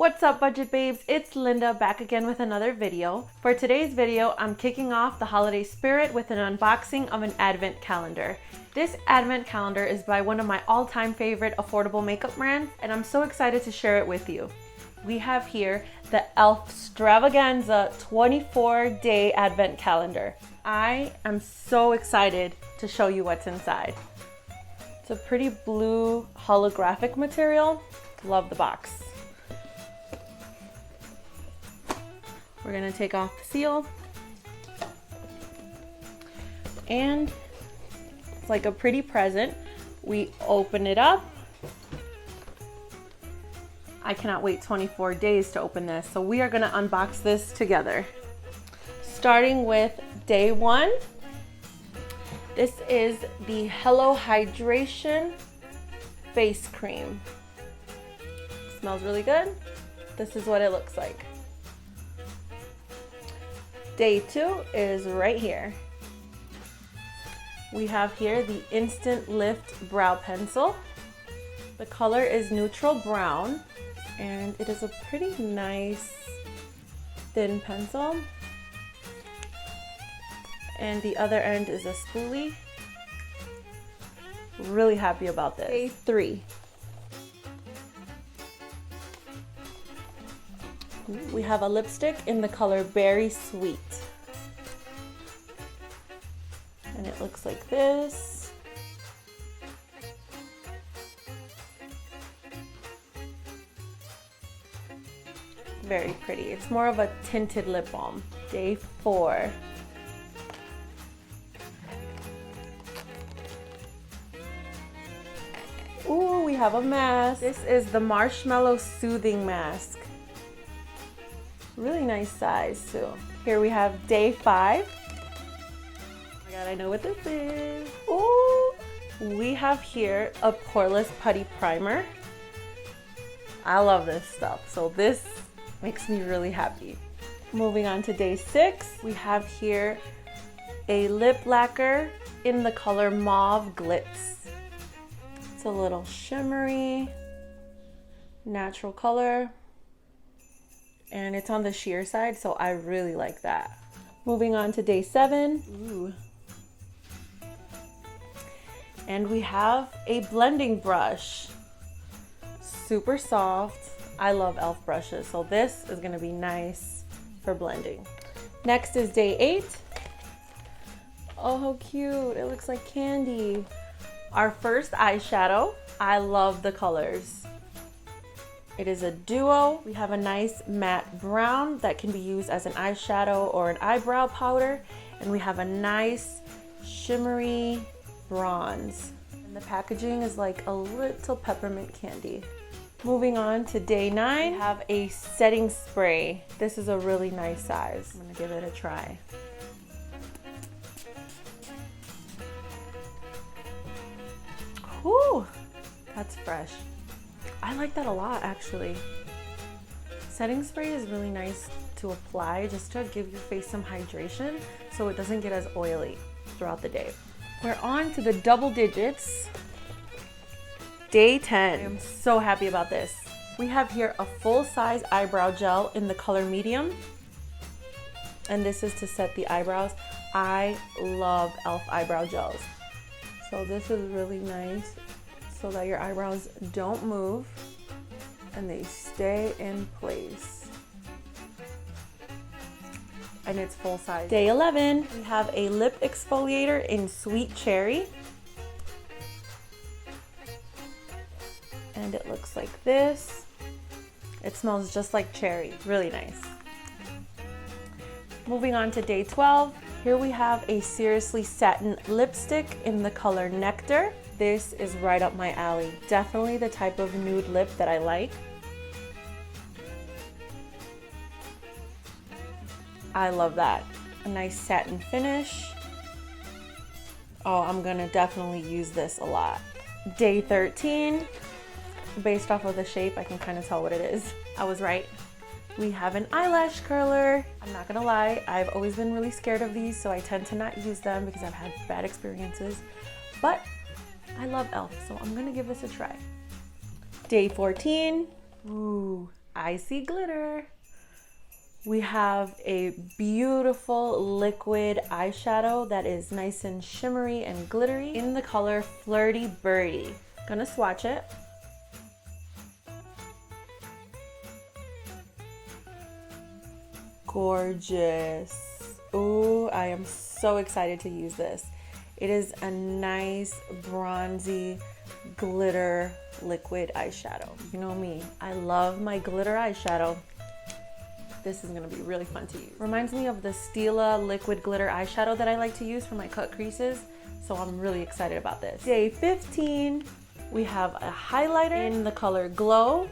What's up, budget babes? It's Linda back again with another video. For today's video, I'm kicking off the holiday spirit with an unboxing of an advent calendar. This advent calendar is by one of my all-time favorite affordable makeup brands, and I'm so excited to share it with you. We have here the e.l.f. Stravaganza 24-day advent calendar. I am so excited to show you what's inside. It's a pretty blue holographic material. Love the box. We're gonna take off the seal. And it's like a pretty present. We open it up. I cannot wait 24 days to open this. So we are gonna unbox this together. Starting with day one. This is the Hello Hydration face cream. Smells really good. This is what it looks like. Day two is right here. We have here the Instant Lift Brow Pencil. The color is neutral brown, and it is a pretty nice thin pencil. And the other end is a spoolie. Really happy about this. Day three. We have a lipstick in the color Berry Sweet. And it looks like this. Very pretty. It's more of a tinted lip balm. Day four. Ooh, we have a mask. This is the Marshmallow Soothing Mask. Really nice size too. Here we have day five. Oh my god, I know what this is. Ooh, we have here a poreless putty primer. I love this stuff, so this makes me really happy. Moving on to day six, we have here a lip lacquer in the color Mauve Glitz. It's a little shimmery, natural color. And it's on the sheer side, so I really like that. Moving on to day seven. Ooh. And we have a blending brush. Super soft. I love e.l.f. brushes, so this is gonna be nice for blending. Next is day eight. Oh, how cute. It looks like candy. Our first eyeshadow. I love the colors. It is a duo. We have a nice matte brown that can be used as an eyeshadow or an eyebrow powder. And we have a nice shimmery bronze. And the packaging is like a little peppermint candy. Moving on to day nine, we have a setting spray. This is a really nice size. I'm gonna give it a try. Whew, that's fresh. I like that a lot, actually. Setting spray is really nice to apply just to give your face some hydration so it doesn't get as oily throughout the day. We're on to the double digits. Day 10. I'm so happy about this. We have here a full-size eyebrow gel in the color medium. And this is to set the eyebrows. I love e.l.f. eyebrow gels. So this is really nice, so that your eyebrows don't move and they stay in place. And it's full size. Day 11, we have a lip exfoliator in Sweet Cherry. And it looks like this. It smells just like cherry, really nice. Moving on to day 12, here we have a Seriously Satin lipstick in the color Nectar. This is right up my alley. Definitely the type of nude lip that I like. I love that. A nice satin finish. Oh, I'm gonna definitely use this a lot. Day 13, based off of the shape, I can kind of tell what it is. I was right. We have an eyelash curler. I'm not gonna lie, I've always been really scared of these, so I tend to not use them because I've had bad experiences. But I love e.l.f., so I'm gonna give this a try. Day 14. Ooh, icy glitter. We have a beautiful liquid eyeshadow that is nice and shimmery and glittery in the color Flirty Birdie. Gonna swatch it. Gorgeous. Ooh, I am so excited to use this. It is a nice bronzy glitter liquid eyeshadow. You know me, I love my glitter eyeshadow. This is gonna be really fun to use. Reminds me of the Stila liquid glitter eyeshadow that I like to use for my cut creases. So I'm really excited about this. Day 15, we have a highlighter in the color Glow.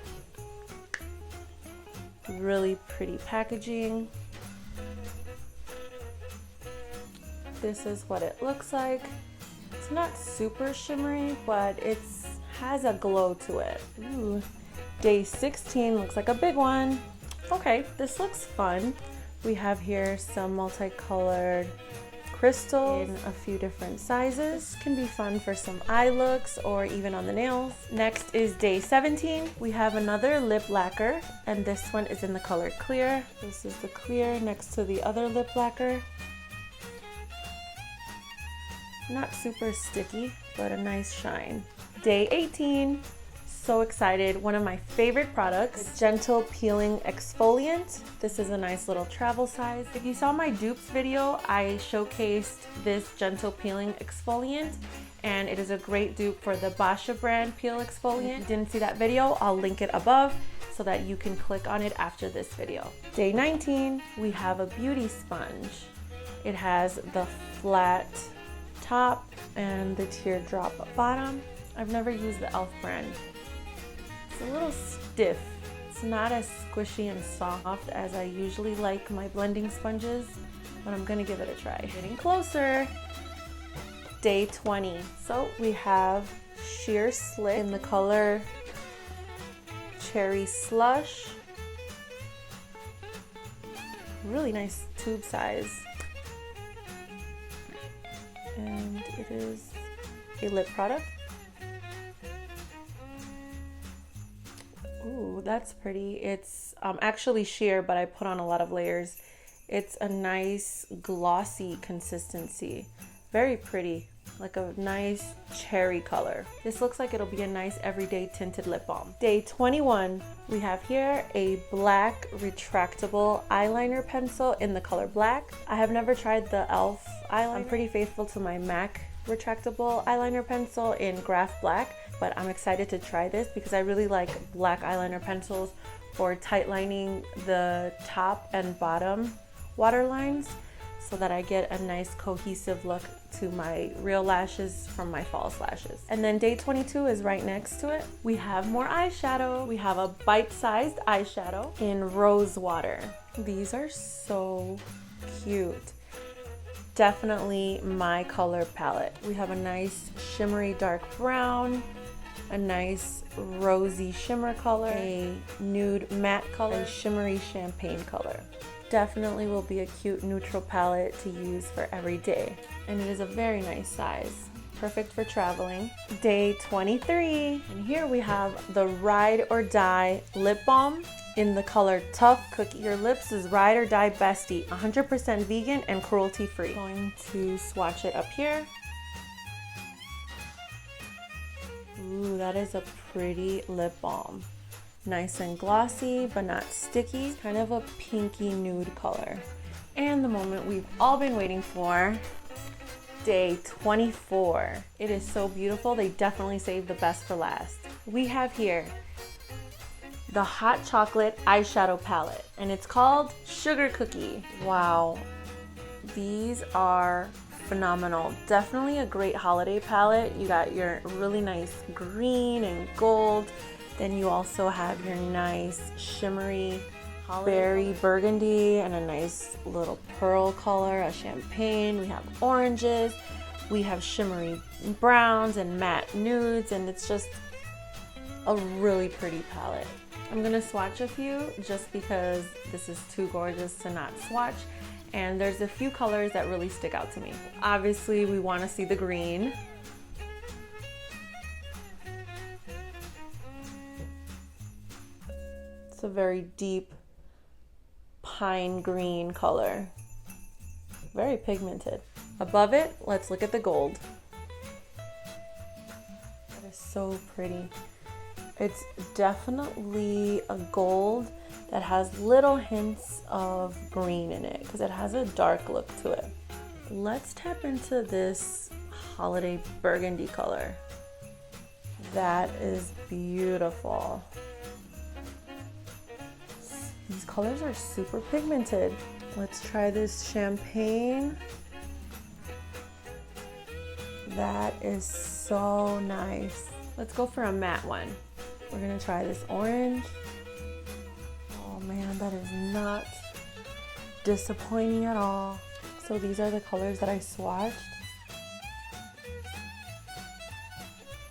Really pretty packaging. This is what it looks like. It's not super shimmery, but it has a glow to it. Ooh. Day 16 looks like a big one. Okay, this looks fun. We have here some multicolored crystals in a few different sizes. Can be fun for some eye looks or even on the nails. Next is day 17. We have another lip lacquer, and this one is in the color Clear. This is the clear next to the other lip lacquer. Not super sticky, but a nice shine. Day 18. So excited. One of my favorite products, Gentle Peeling Exfoliant. This is a nice little travel size. If you saw my dupes video, I showcased this Gentle Peeling Exfoliant, and it is a great dupe for the Basha brand Peel Exfoliant. If you didn't see that video, I'll link it above so that you can click on it after this video. Day 19, we have a beauty sponge. It has the flat top and the teardrop bottom. I've never used the e.l.f. brand. It's a little stiff. It's not as squishy and soft as I usually like my blending sponges, but I'm gonna give it a try. Getting closer. Day 20. So we have Sheer Slick in the color Cherry Slush. Really nice tube size. And it is a lip product. Ooh, that's pretty. It's actually sheer, but I put on a lot of layers. It's a nice glossy consistency. Very pretty, like a nice cherry color. This looks like it'll be a nice everyday tinted lip balm. Day 21, we have here a black retractable eyeliner pencil in the color black. I have never tried the e.l.f. eyeliner. I'm pretty faithful to my MAC retractable eyeliner pencil in Graph Black, but I'm excited to try this because I really like black eyeliner pencils for tightlining the top and bottom waterlines so that I get a nice cohesive look to my real lashes from my false lashes. And then day 22 is right next to it. We have more eyeshadow. We have a bite-sized eyeshadow in Rose Water. These are so cute. Definitely my color palette. We have a nice shimmery dark brown, a nice rosy shimmer color, a nude matte color, a shimmery champagne color. Definitely will be a cute neutral palette to use for every day. And it is a very nice size. Perfect for traveling. Day 23. And here we have the Ride or Die lip balm in the color Tough Cookie. Your lips is Ride or Die bestie, 100% vegan and cruelty free. Going to swatch it up here. Ooh, that is a pretty lip balm. Nice and glossy, but not sticky. Kind of a pinky nude color. And the moment we've all been waiting for, day 24. It is so beautiful. They definitely saved the best for last. We have here the Hot Chocolate Eyeshadow Palette, and it's called Sugar Cookie. Wow, these are phenomenal. Definitely a great holiday palette. You got your really nice green and gold. Then you also have your nice shimmery berry burgundy and a nice little pearl color, a champagne. We have oranges. We have shimmery browns and matte nudes, and it's just a really pretty palette. I'm gonna swatch a few just because this is too gorgeous to not swatch. And there's a few colors that really stick out to me. Obviously, we wanna see the green. It's a very deep pine green color. Very pigmented. Above it, let's look at the gold. That is so pretty. It's definitely a gold that has little hints of green in it because it has a dark look to it. Let's tap into this holiday burgundy color. That is beautiful. These colors are super pigmented. Let's try this champagne. That is so nice. Let's go for a matte one. We're gonna try this orange. Oh man, that is not disappointing at all. So these are the colors that I swatched.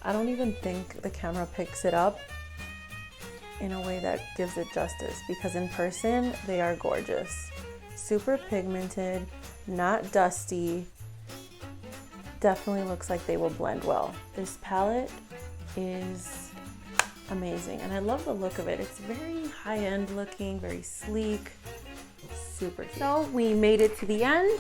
I don't even think the camera picks it up in a way that gives it justice because in person, they are gorgeous. Super pigmented, not dusty. Definitely looks like they will blend well. This palette is amazing and I love the look of it. It's very high-end looking, very sleek, super cute. So we made it to the end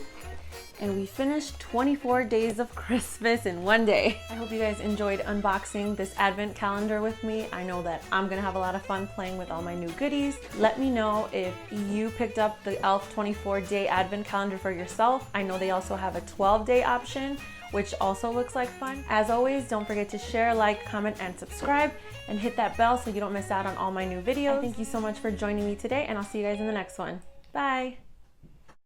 and we finished 24 days of Christmas in one day. I hope you guys enjoyed unboxing this advent calendar with me. I know that I'm gonna have a lot of fun playing with all my new goodies. Let me know if you picked up the e.l.f. 24-day advent calendar for yourself. I know they also have a 12-day option, which also looks like fun. As always, don't forget to share, like, comment, and subscribe, and hit that bell so you don't miss out on all my new videos. Thank you so much for joining me today, and I'll see you guys in the next one. Bye.